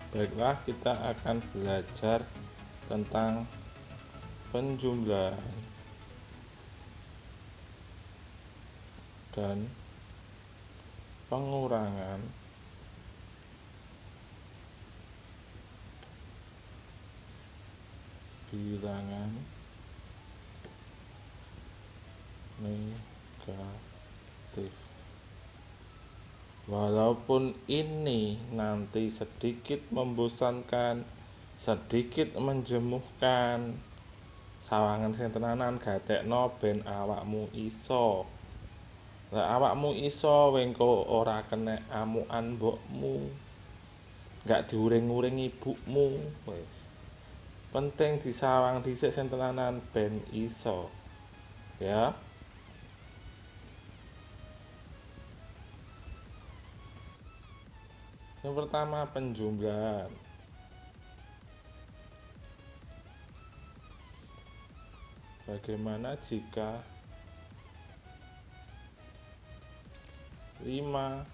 Baiklah, kita akan belajar tentang penjumlahan dan pengurangan bilangan negatif. Walaupun ini nanti sedikit membosankan, sedikit menjemuhkan, sawangan sing tenanan gatekno ben awakmu iso. Lah awakmu iso wengko ora kena amukan mbokmu, gak diuring-uring ibumu, wis. Penting disawang dhisik sing tenanan ben iso. Ya. Yang pertama, penjumlahan. Bagaimana jika 5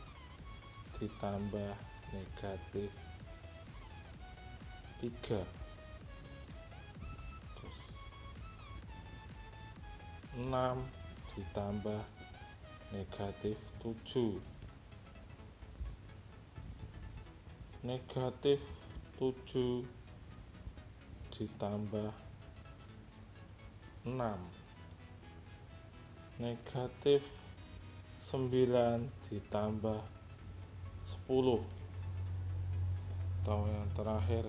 ditambah negatif 3, terus 6 ditambah negatif 7, negatif 7 ditambah 6, negatif 9 ditambah 10, atau yang terakhir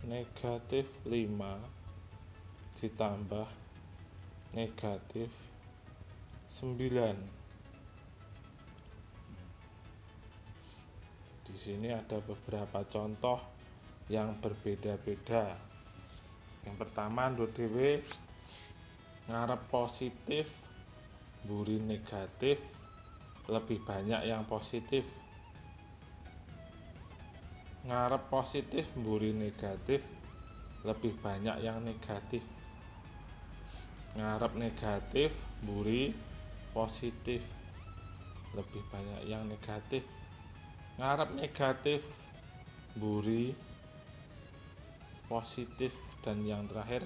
negatif 5 ditambah negatif 9. Di sini ada beberapa contoh yang berbeda-beda. Yang pertama, nduk dhewe ngarep positif, mburi negatif, lebih banyak yang positif. Ngarep positif, mburi negatif, lebih banyak yang negatif. Ngarep negatif, mburi positif, lebih banyak yang negatif. Ngarep negatif, mburi positif. Dan yang terakhir,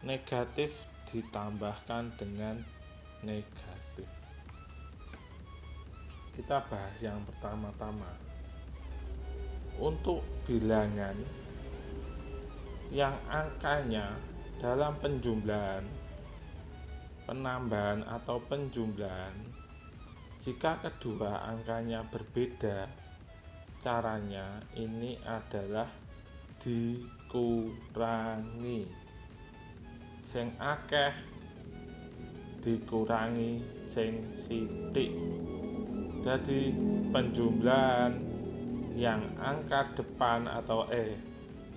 negatif ditambahkan dengan negatif. Kita bahas yang pertama-tama. Untuk bilangan yang angkanya dalam penjumlahan, penambahan atau penjumlahan, jika kedua angkanya berbeda, caranya ini adalah dikurangi. Sing akeh dikurangi sing sithik. Jadi penjumlahan yang angka depan atau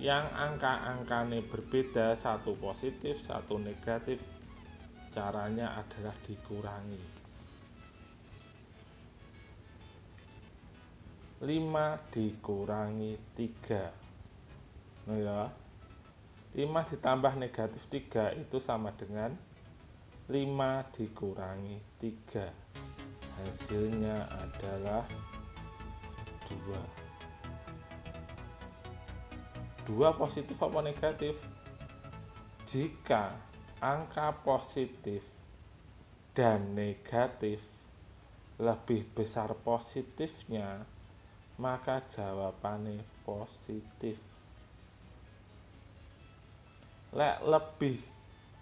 yang angka-angkanya berbeda, satu positif, satu negatif, caranya adalah dikurangi. 5 dikurangi 3. Nah ya, 5 ditambah negatif 3 itu sama dengan 5 dikurangi 3. Hasilnya adalah 2. 2 positif apa negatif? Jika angka positif dan negatif lebih besar positifnya, maka jawabannya positif. Lek lebih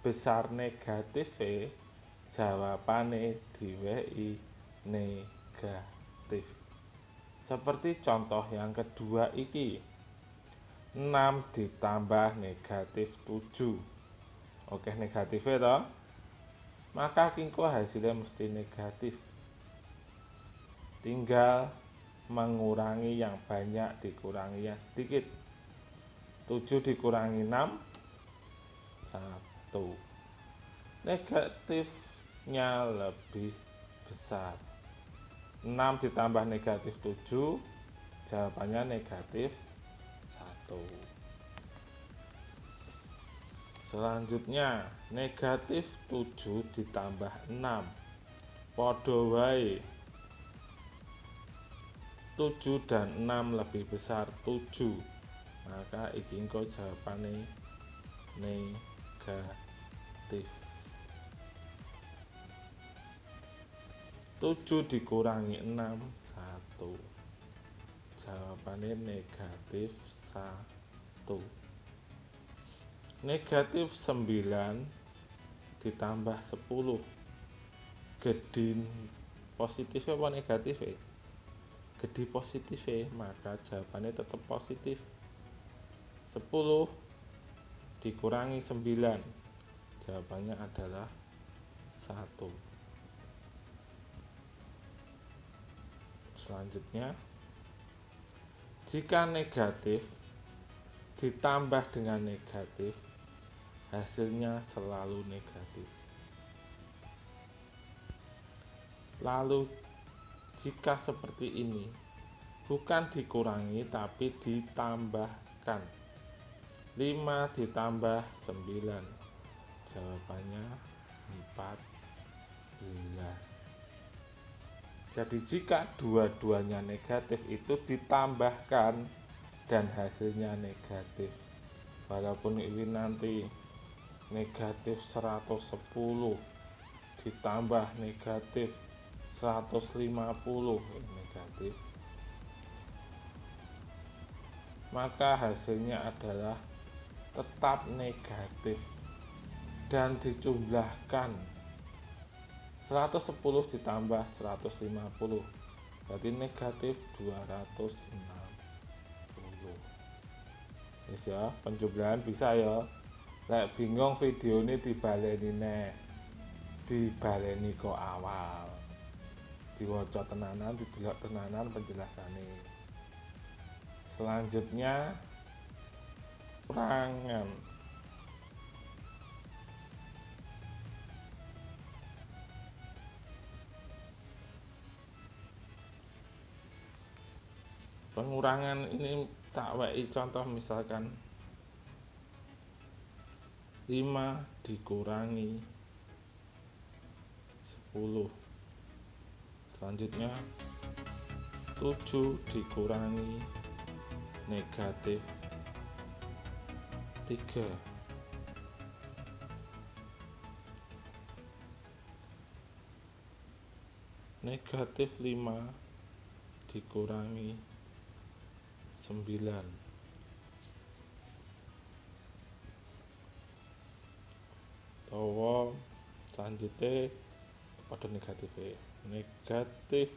besar negatifnya, jawabannya diwehi negatif. Seperti contoh yang kedua iki, 6 ditambah negatif 7. Oke, negatifnya toh, maka kingko hasilnya mesti negatif. Tinggal mengurangi yang banyak dikurangi yang sedikit. 7 dikurangi 6, 1. Negatifnya lebih besar. 6 ditambah negatif 7, jawabannya negatif 1. Selanjutnya, negatif 7 ditambah 6 padha wae. 7 dan 6 lebih besar 7, maka iki engko jawabane negatif. 7 dikurangi 6 1, jawabane negatif 1. Negatif 9 ditambah 10, gedhi positif apa negatif ya? Gedhi positif ya, maka jawabannya tetap positif. 10 dikurangi 9, jawabannya adalah 1. Selanjutnya, jika negatif ditambah dengan negatif, hasilnya selalu negatif. Lalu jika seperti ini, bukan dikurangi tapi ditambahkan. 5 ditambah 9, jawabannya 14. Jadi jika dua-duanya negatif itu ditambahkan dan hasilnya negatif. Walaupun ini nanti negatif 110 ditambah negatif 150 negatif, maka hasilnya adalah tetap negatif dan dijumlahkan. 110 ditambah 150 berarti negatif 260. Yes ya, penjumlahan bisa ya. Lek bingung videone dibaleni nek. Dibaleni kok awal. Diwaca tenanan, didelok tenanan penjelasane. Selanjutnya perangan. Pengurangan ini tak wei contoh, misalkan 5 dikurangi 10. Selanjutnya 7 dikurangi negatif 3. Negatif 5 dikurangi 9. Tawa selanjutnya pada negatif negatif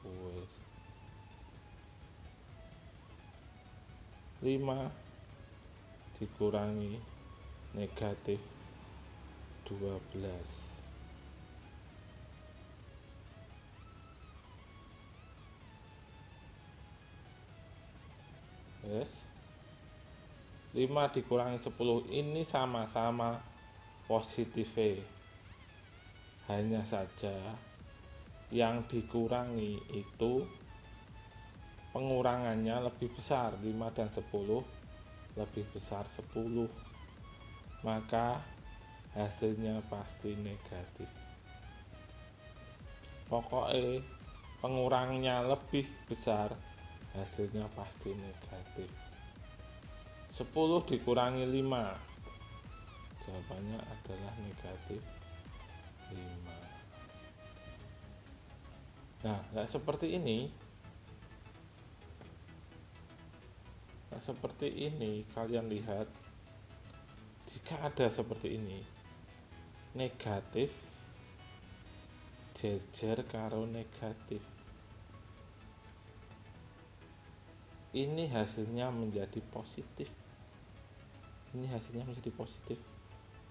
wes 5 dikurangi negatif 12. Yes. 5 dikurangi 10 ini sama-sama positif. Hanya saja yang dikurangi itu pengurangannya lebih besar, 5 dan 10 lebih besar 10. Maka hasilnya pasti negatif. Pokoknya pengurangnya lebih besar, hasilnya pasti negatif. 10 dikurangi 5, jawabannya adalah negatif 5. Nah, seperti ini kalian lihat, jika ada seperti ini negatif jejer karo negatif, ini hasilnya menjadi positif.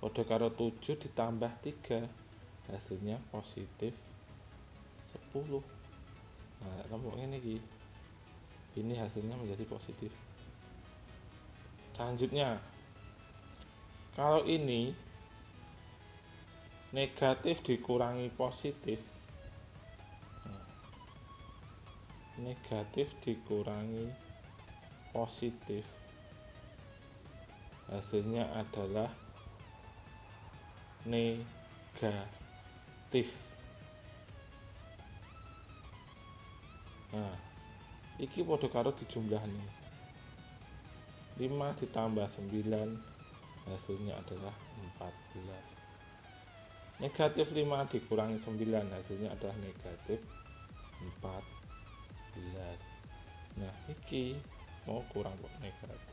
Pada karo 7 ditambah 3, hasilnya positif 10. Nah, kamu ini hasilnya menjadi positif. Selanjutnya, kalau ini negatif dikurangi positif, negatif dikurangi positif, hasilnya adalah negatif. Nah, iki padha karo dijumlahne. 5 ditambah 9 hasilnya adalah 14. Negatif 5 dikurangi 9 hasilnya adalah negatif 14. Nah, iki mau kurang kok negatif.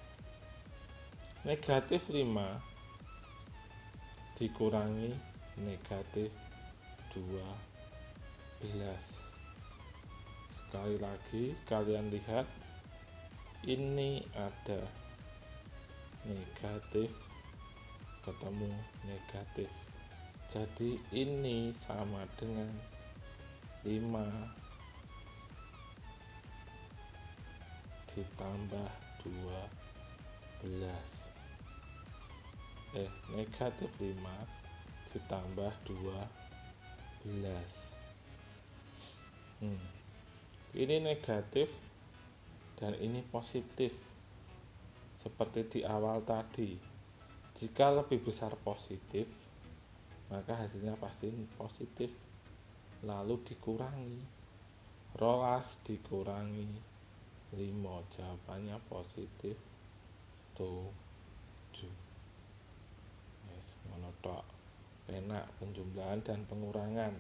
Negatif 5 dikurangi negatif 12. Sekali lagi kalian lihat, ini ada negatif ketemu negatif, jadi ini sama dengan 5 ditambah 12. Negatif 5 ditambah 12. Ini negatif dan ini positif, seperti di awal tadi. Jika lebih besar positif, maka hasilnya pasti positif. Lalu dikurangi 12 dikurangi 5, jawabannya positif 7. Yes, ngono tok. Enak penjumlahan dan pengurangan.